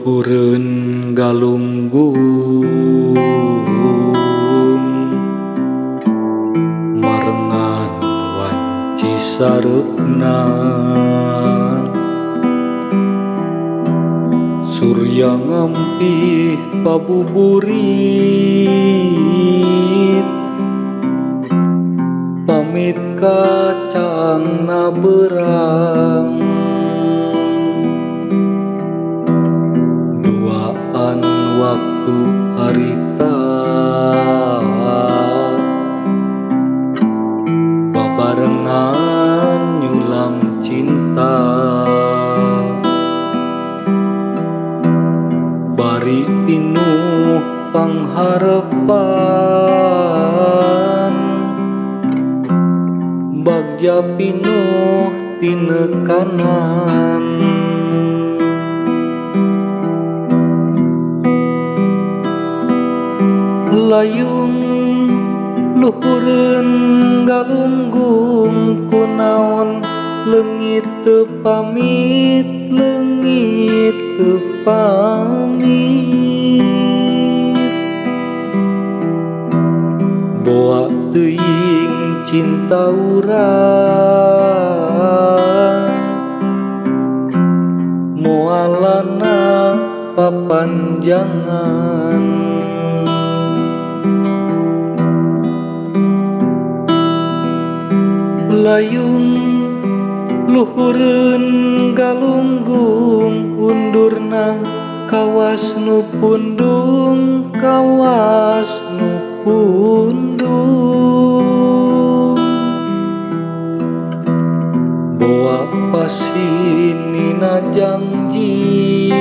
luhureun galunggung marengan wanci sareupna surya ngampih pabuburit pamit kacangna berang duaan waktu harita babarengan nyulam cinta bari pinuh pangharepan bagja pinuh tinekanan layung luhureun galunggung kunaon leungit teu pamit leungit teu pamit boa teuing cinta urang moalana papanjangan layung luhureun galunggung undurna kawas nu pundung kawas nu pundung boa pasinina janji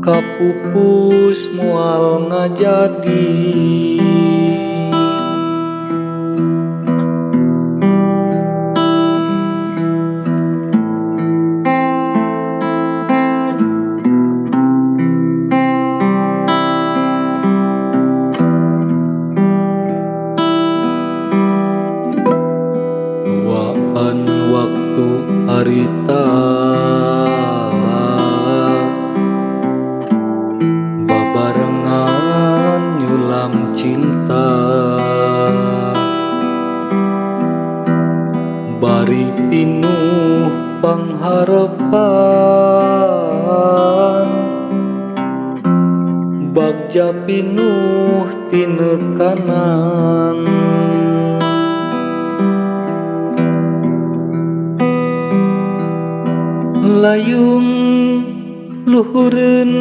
kapupus moal ngajadi waktu harita babarengan nyulam cinta bari pinuh pangharepan bagja pinuh tinekanan layung luhureun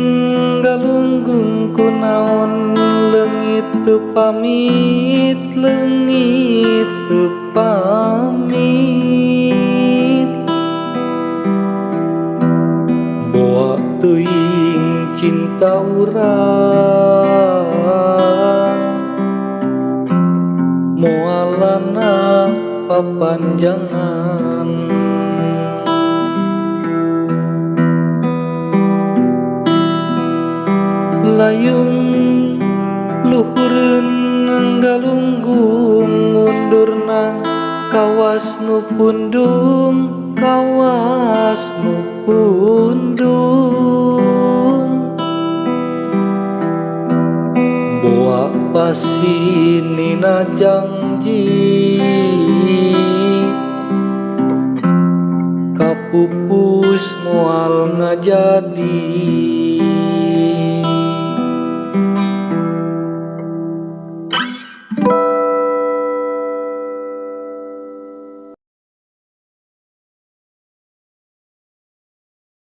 galunggung kunaon leungit teu pamit leungit teu pamit boa teuing cinta urang moalana papanjangan layung luhureun galunggung undurna kawas nu pundung kawas nu pundung boa pasinina janji kapupus moal ngajadi